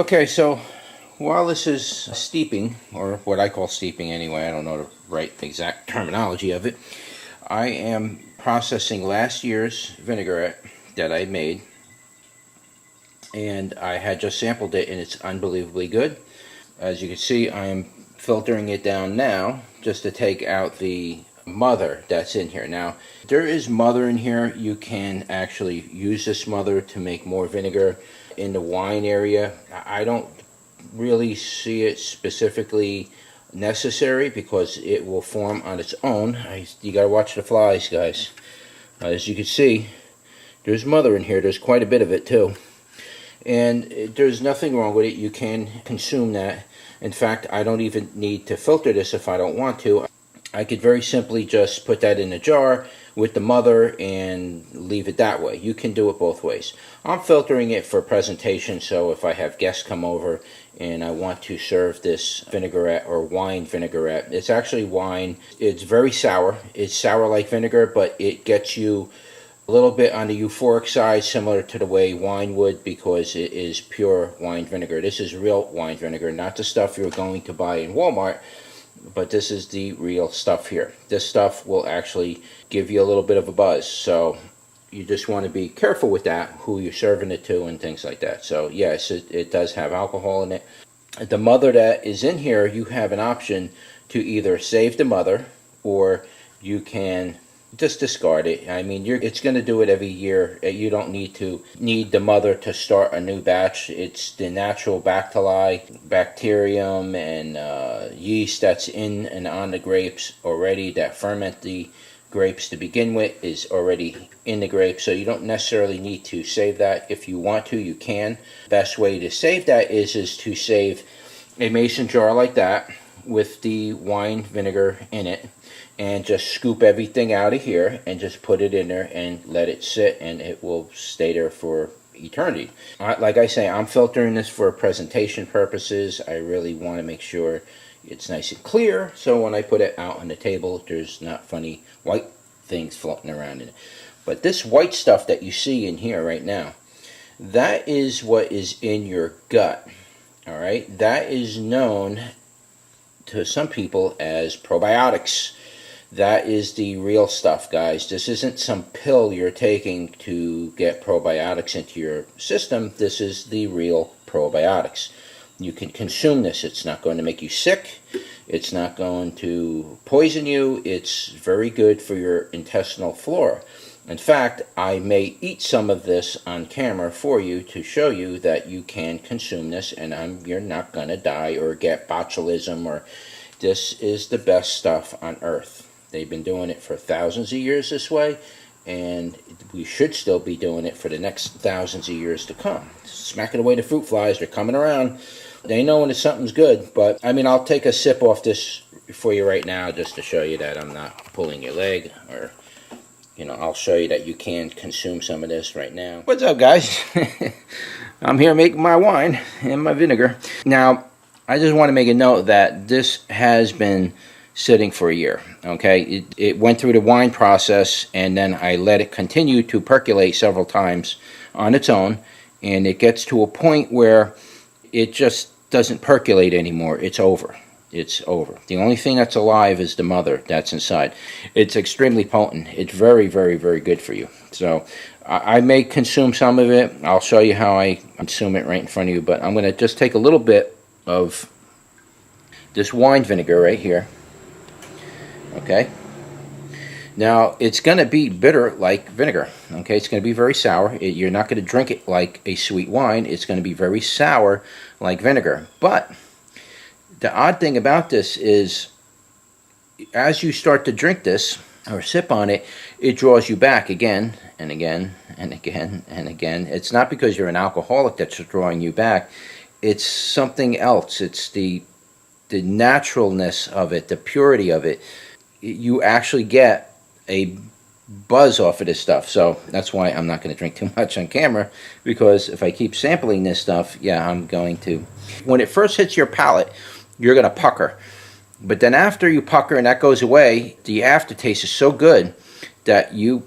Okay, so while this is steeping, or what I call steeping anyway, I don't know the right exact terminology of it, I am processing last year's vinaigrette that I made, and I had just sampled it and it's unbelievably good. As you can see, I am filtering it down now just to take out the mother that's in here. Now, there is mother in here. You can actually use this mother to make more vinegar in the wine area. I don't really see it specifically necessary because it will form on its own. You gotta watch the flies, guys. As you can see, there's mother in here. There's quite a bit of it too, and there's nothing wrong with it. You can consume that. In fact, I don't even need to filter this if I don't want to. I could very simply just put that in a jar with the mother and leave it that way. You can do it both ways. I'm filtering it for presentation, so if I have guests come over and I want to serve this vinaigrette or wine vinaigrette, it's actually wine. It's very sour. It's sour like vinegar, but it gets you a little bit on the euphoric side, similar to the way wine would, because it is pure wine vinegar. This is real wine vinegar, not the stuff you're going to buy in Walmart, but this is the real stuff here. This stuff will actually give you a little bit of a buzz, so you just want to be careful with that, who you're serving it to and things like that. So yes, it does have alcohol in it. The mother that is in here, you have an option to either save the mother or you can just discard it. I mean, it's going to do it every year. You don't need the mother to start a new batch. It's the natural bacilli, bacterium, and yeast that's in and on the grapes already that ferment the grapes to begin with is already in the grapes, so you don't necessarily need to save that. If you want to, you can. Best way to save that is to save a mason jar like that with the wine vinegar in it, and just scoop everything out of here and just put it in there and let it sit, and it will stay there for eternity. Like I say, I'm filtering this for presentation purposes. I really want to make sure it's nice and clear, so when I put it out on the table, there's not funny white things floating around in it. But this white stuff that you see in here right now, that is what is in your gut. All right, that is known to some people as probiotics. That is the real stuff, guys. This isn't some pill you're taking to get probiotics into your system. This is the real probiotics. You can consume this. It's not going to make you sick. It's not going to poison you. It's very good for your intestinal flora. In fact, I may eat some of this on camera for you to show you that you can consume this and you're not going to die or get botulism. Or this is the best stuff on earth. They've been doing it for thousands of years this way, and we should still be doing it for the next thousands of years to come. Smacking away the fruit flies. They're coming around. They know when it's something's good, but I mean, I'll take a sip off this for you right now just to show you that I'm not pulling your leg, or, you know, I'll show you that you can consume some of this right now. What's up, guys? I'm here making my wine and my vinegar. Now, I just want to make a note that this has been sitting for a year, okay? It went through the wine process, and then I let it continue to percolate several times on its own, and it gets to a point where it just doesn't percolate anymore. It's over. It's over. The only thing that's alive is the mother that's inside. It's extremely potent. It's very, very, very good for you. So I may consume some of it. I'll show you how I consume it right in front of you, but I'm going to just take a little bit of this wine vinegar right here. Okay. Now, it's going to be bitter like vinegar. Okay, it's going to be very sour. You're not going to drink it like a sweet wine. It's going to be very sour like vinegar. But the odd thing about this is, as you start to drink this or sip on it, it draws you back again and again and again and again. It's not because you're an alcoholic that's drawing you back. It's something else. It's the naturalness of it, the purity of it. You actually get a buzz off of this stuff. So that's why I'm not going to drink too much on camera, because if I keep sampling this stuff, yeah, I'm going to. When it first hits your palate, you're going to pucker. But then after you pucker and that goes away, the aftertaste is so good that you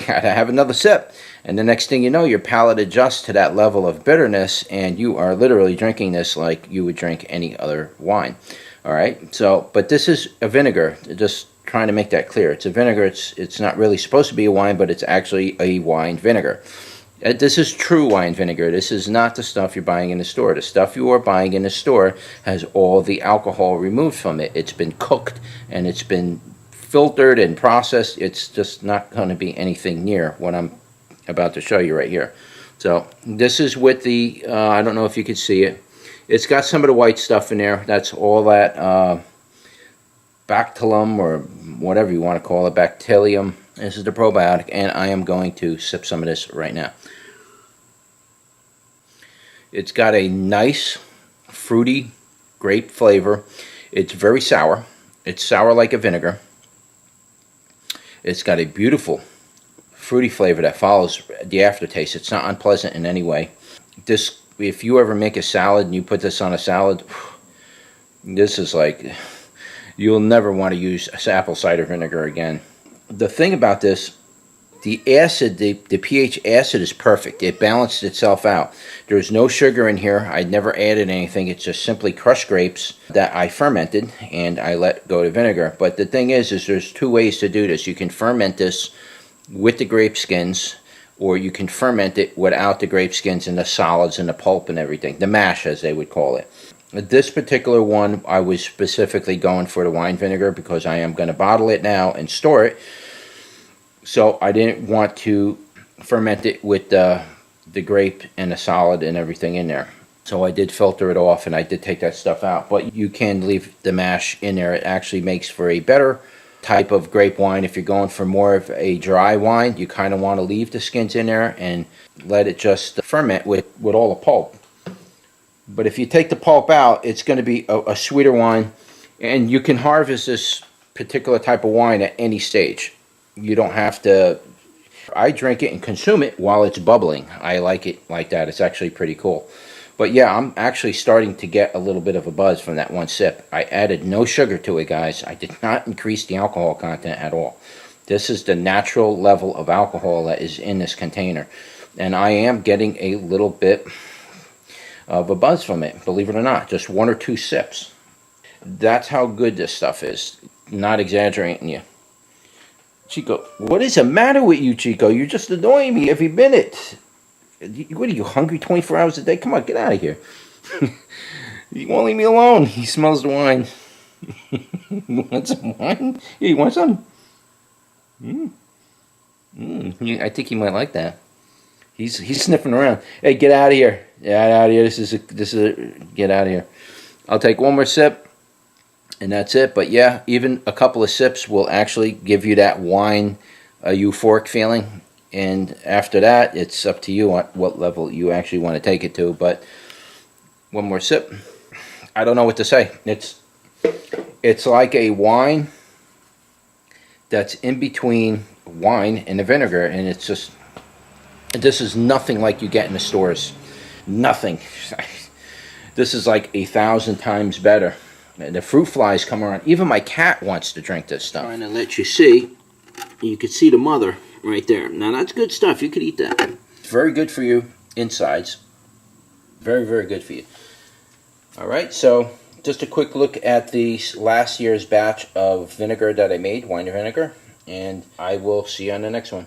gotta have another sip. And the next thing you know, your palate adjusts to that level of bitterness, and you are literally drinking this like you would drink any other wine. All right, so, but this is a vinegar, just trying to make that clear. It's a vinegar. It's not really supposed to be a wine, but it's actually a wine vinegar. This is true wine vinegar. This is not the stuff you're buying in the store. The stuff you are buying in the store has all the alcohol removed from it. It's been cooked and it's been filtered and processed. It's just not going to be anything near what I'm about to show you right here. So this is with the, I don't know if you can see it. It's got some of the white stuff in there. That's all that Bacillum, or whatever you want to call it, Bactilium. This is the probiotic, and I am going to sip some of this right now. It's got a nice, fruity grape flavor. It's very sour. It's sour like a vinegar. It's got a beautiful fruity flavor that follows the aftertaste. It's not unpleasant in any way. This, if you ever make a salad and you put this on a salad, this is like, you'll never want to use apple cider vinegar again. The thing about this, the acid, the pH acid is perfect. It balanced itself out. There's no sugar in here. I never added anything. It's just simply crushed grapes that I fermented and I let go to vinegar. But the thing is there's two ways to do this. You can ferment this with the grape skins, or you can ferment it without the grape skins and the solids and the pulp and everything. The mash, as they would call it. This particular one, I was specifically going for the wine vinegar because I am going to bottle it now and store it. So I didn't want to ferment it with the grape and the solid and everything in there. So I did filter it off and I did take that stuff out. But you can leave the mash in there. It actually makes for a better type of grape wine. If you're going for more of a dry wine, you kind of want to leave the skins in there and let it just ferment with all the pulp. But if you take the pulp out, it's going to be a sweeter wine, and you can harvest this particular type of wine at any stage. You don't have to. I drink it and consume it while it's bubbling. I like it like that. It's actually pretty cool. But yeah, I'm actually starting to get a little bit of a buzz from that one sip. I added no sugar to it, guys. I did not increase the alcohol content at all. This is the natural level of alcohol that is in this container. And I am getting a little bit of a buzz from it, believe it or not. Just one or two sips. That's how good this stuff is. Not exaggerating you. Chico, what is the matter with you, Chico? You're just annoying me every minute. What are you, hungry 24 hours a day? Come on, get out of here. You won't leave me alone. He smells the wine. You want some wine? Yeah, you want some? I think he might like that. He's sniffing around. Hey, get out of here. Get out of here. This is get out of here. I'll take one more sip, and that's it. But yeah, even a couple of sips will actually give you that wine euphoric feeling. And after that, it's up to you on what level you actually want to take it to. But one more sip. I don't know what to say. It's like a wine that's in between wine and the vinegar, and it's just, this is nothing like you get in the stores. Nothing. This is like 1,000 times better. And the fruit flies come around. Even my cat wants to drink this stuff. Trying to let you see. You can see the mother right there. Now that's good stuff. You could eat that. Very good for you insides. Very, very good for you. All right, so just a quick look at the last year's batch of vinegar that I made, wine vinegar, and I will see you on the next one.